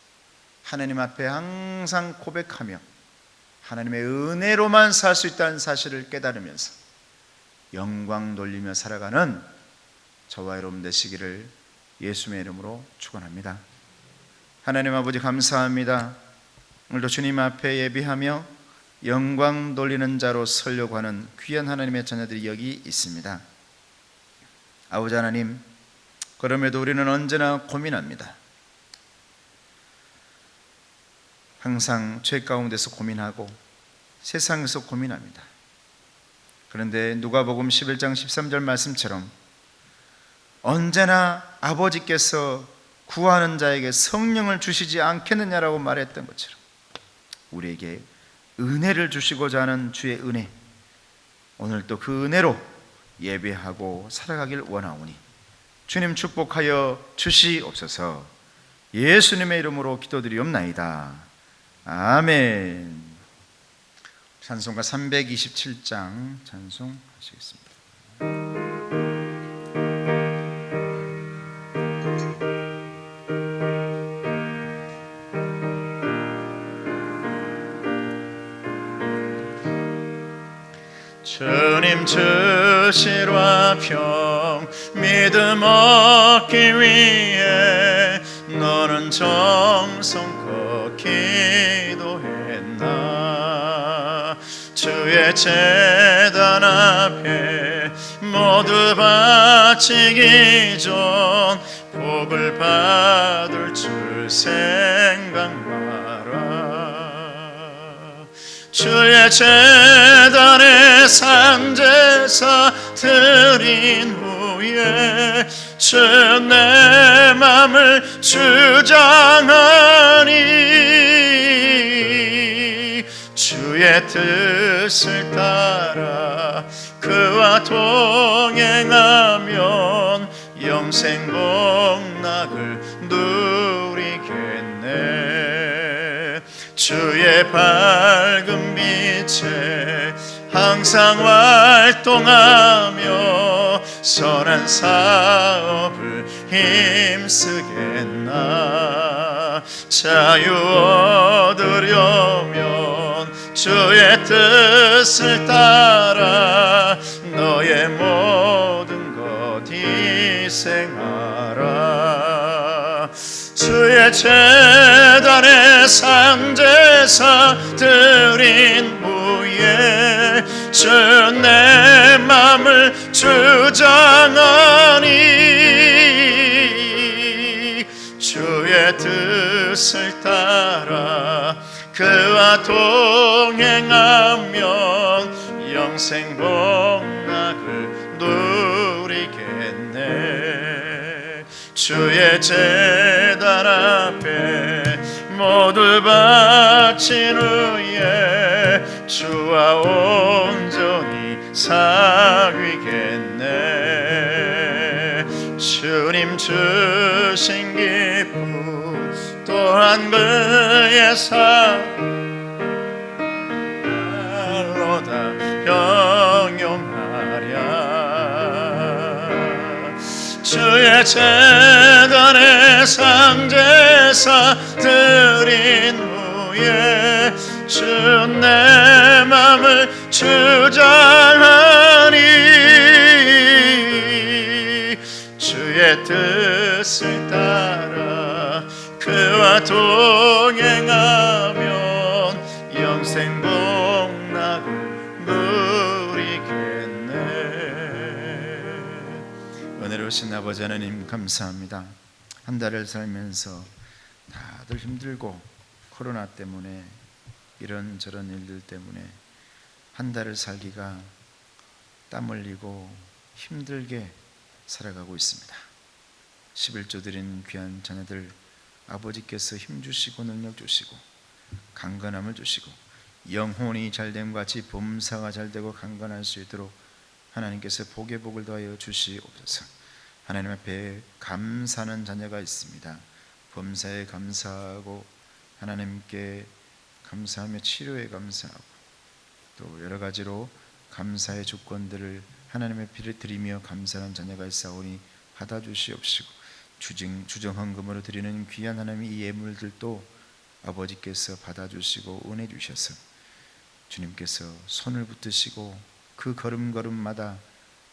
하나님 앞에 항상 고백하며 하나님의 은혜로만 살 수 있다는 사실을 깨달으면서 영광 돌리며 살아가는 저와 여러분 되시기를 예수님의 이름으로 축원합니다. 하나님 아버지 감사합니다. 오늘도 주님 앞에 예비하며 영광 돌리는 자로 서려고 하는 귀한 하나님의 자녀들이 여기 있습니다. 아버지 하나님, 그럼에도 우리는 언제나 고민합니다. 항상 죄 가운데서 고민하고 세상에서 고민합니다. 그런데 누가복음 11장 13절 말씀처럼 언제나 아버지께서 구하는 자에게 성령을 주시지 않겠느냐라고 말했던 것처럼 우리에게 은혜를 주시고자 하는 주의 은혜, 오늘 또 그 은혜로 예배하고 살아가길 원하오니 주님 축복하여 주시옵소서. 예수님의 이름으로 기도드리옵나이다. 아멘. 찬송가 327장 찬송하시겠습니다. 주님 주시와 평 믿음 얻기 위해 너는 정성껏 기도했나. 주의 제단 앞에 모두 바치기 전 복을 받을 줄 생각 마라. 주의 제단에 산제사 드린 후에 주 내 맘을 주장하니. 주의 뜻을 따라 그와 동행하면 영생 복락을 누리겠네. 주의 밝은 빛에 항상 활동하며 선한 사업을 힘쓰겠나. 자유 얻으려면 주의 뜻을 따라 너의 모든 것 희생하라. 주의 제단에 산제사 드린 후에 주 내 맘을 주장하니. 주의 뜻을 따라 그와 동행하면 영생 복락을 누리겠네. 주의 제단 앞에 모두 바친 후에 주와 온전히 사귀겠네. 주님 주신 기쁨 또한 그의 사랑로 다 형용하랴. 주의 제단에 상제사 드린 후에 주 내 맘을 주장하니. 주의 뜻을 따라 그와 동행하면 영생 복락을 누리겠네. 은혜로우신 아버지 하나님 감사합니다. 한 달을 살면서 다들 힘들고 코로나 때문에 이런저런 일들 때문에 한 달을 살기가 땀 흘리고 힘들게 살아가고 있습니다. 11조 드린 귀한 자녀들 아버지께서 힘주시고 능력 주시고 강건함을 주시고 영혼이 잘됨과 같이 범사가 잘되고 강건할 수 있도록 하나님께서 복의 복을 더하여 주시옵소서. 하나님 앞에 감사하는 자녀가 있습니다. 범사에 감사하고 하나님께 감사하며 치료에 감사하고 또 여러 가지로 감사의 조건들을 하나님의 피를 드리며 감사하는 자녀가 있사오니 받아주시옵시고 주정헌금으로 드리는 귀한 하나님의 이 예물들도 아버지께서 받아주시고 은혜 주셔서 주님께서 손을 붙드시고 그 걸음걸음마다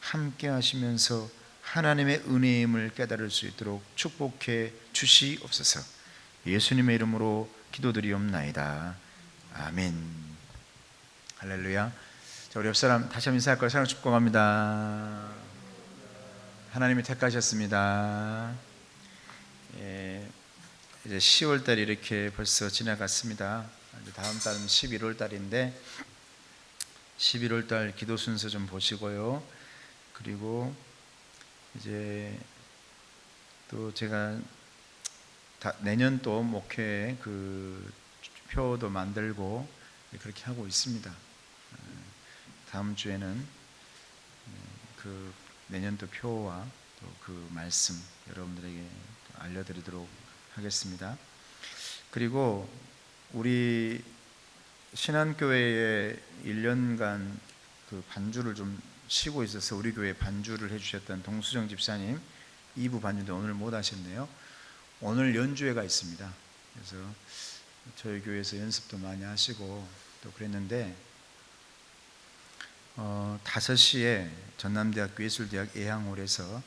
함께 하시면서 하나님의 은혜임을 깨달을 수 있도록 축복해 주시옵소서. 예수님의 이름으로 기도드리옵나이다. 아멘. 할렐루야. 자, 우리 옆사람 다시 한번 인사할 거예요. 사랑 축복합니다. 하나님이 택하셨습니다. 이제 10월달이 이렇게 벌써 지나갔습니다. 이제 다음 달은 11월달인데 11월달 기도 순서 좀 보시고요. 그리고 이제 또 제가 내년 또 목회 그 표도 만들고 그렇게 하고 있습니다. 다음 주에는 그 내년도 표와 또 그 말씀 여러분들에게 알려드리도록 하겠습니다. 그리고 우리 신한교회에 1년간 그 반주를 좀 쉬고 있어서 우리 교회 반주를 해주셨던 동수정 집사님 2부 반주인데 오늘 못 하셨네요. 오늘 연주회가 있습니다. 그래서 저희 교회에서 연습도 많이 하시고 또 그랬는데 5시에 전남대학교 예술대학 예향홀에서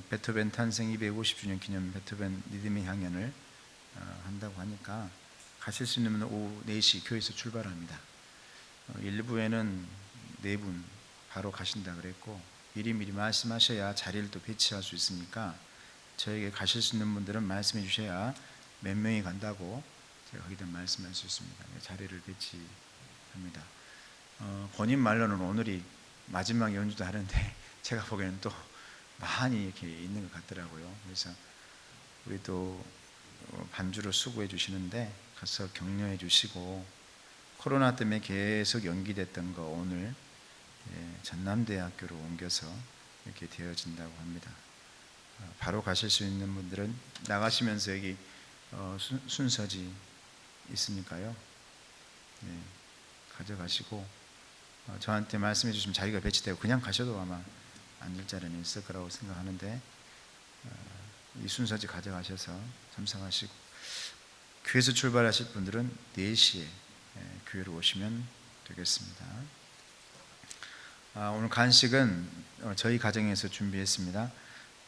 베토벤 탄생 250주년 기념 베토벤 리듬의 향연을 한다고 하니까 가실 수 있는 분은 오후 4시 교회에서 출발합니다. 1부에는 4분 바로 가신다 그랬고 미리미리 말씀하셔야 자리를 또 배치할 수 있으니까 저에게 가실 수 있는 분들은 말씀해 주셔야 몇 명이 간다고 제가 거기다 말씀할 수 있습니다. 자리를 배치합니다. 본인 말로는 오늘이 마지막 연주도 하는데 제가 보기에는 또 많이 이렇게 있는 것 같더라고요. 그래서 우리 또 반주로 수고해 주시는데 가서 격려해 주시고 코로나 때문에 계속 연기됐던 거 오늘 전남대학교로 옮겨서 이렇게 되어진다고 합니다. 바로 가실 수 있는 분들은 나가시면서 여기 순서지 있으니까요. 가져가시고 저한테 말씀해 주시면 자리가 배치되고 그냥 가셔도 아마 앉을 자리는 있을 거라고 생각하는데 이 순서지 가져가셔서 참석하시고 교회에서 출발하실 분들은 4시에 교회로 오시면 되겠습니다. 오늘 간식은 저희 가정에서 준비했습니다.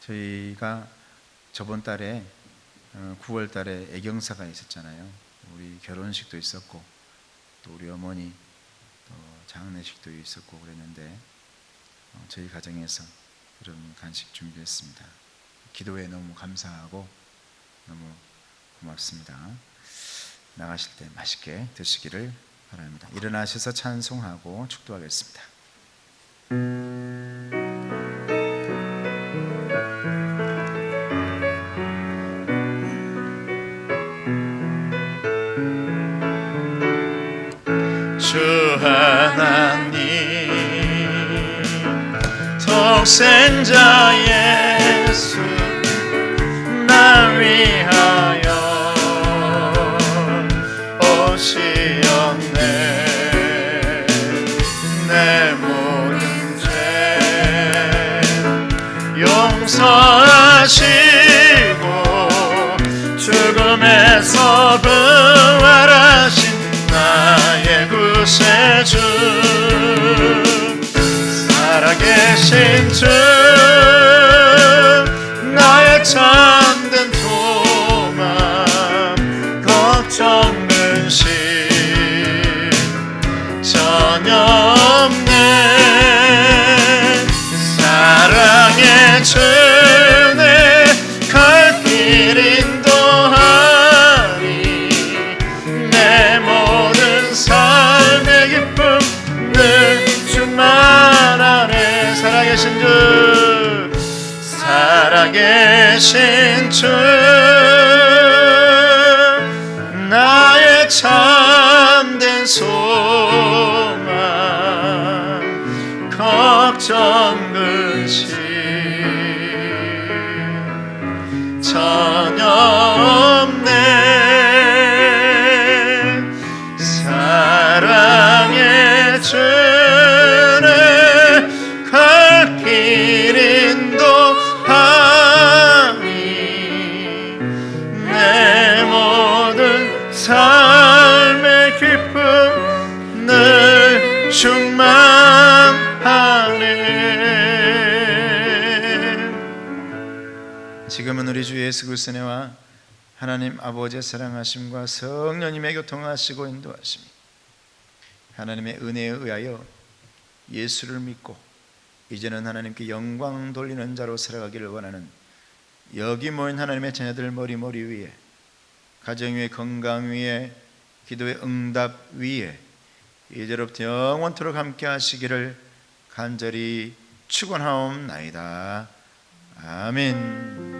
저희가 저번 달에 9월 달에 애경사가 있었잖아요. 우리 결혼식도 있었고 또 우리 어머니 또 장례식도 있었고 그랬는데 저희 가정에서 그런 간식 준비했습니다. 기도에 너무 감사하고 너무 고맙습니다. 나가실 때 맛있게 드시기를 바랍니다. 일어나셔서 찬송하고 축도하겠습니다. 주 하나님 독생자 예수 날 위하여 오시었네. 내 모든 죄 용서하시고 죽음에서 부활하신 나의 구세주 살아계신 주 나의 참된 소망 걱정 근심 전혀 없네. 사랑의 주 내 갈 길 인도하니 내 모든 삶의 기쁨 늘 충만하네. 살아계신 주 살아계신 주 나의 참된 소망 걱정 근심 전혀 없네. 사랑의 주는 갈 길 인도하니 내 모든 삶의 기쁨 늘 충만하네. 지금은 우리 주 예수 그리스도의 은혜와 하나님 아버지의 사랑하심과 성령님의 교통하시고 인도하심이 하나님의 은혜에 의하여 예수를 믿고 이제는 하나님께 영광 돌리는 자로 살아가기를 원하는 여기 모인 하나님의 자녀들 머리 위에 가정 위에 건강 위에 기도의 응답 위에 이제로부터 영원토록 함께 하시기를 간절히 축원하옵나이다. 아멘.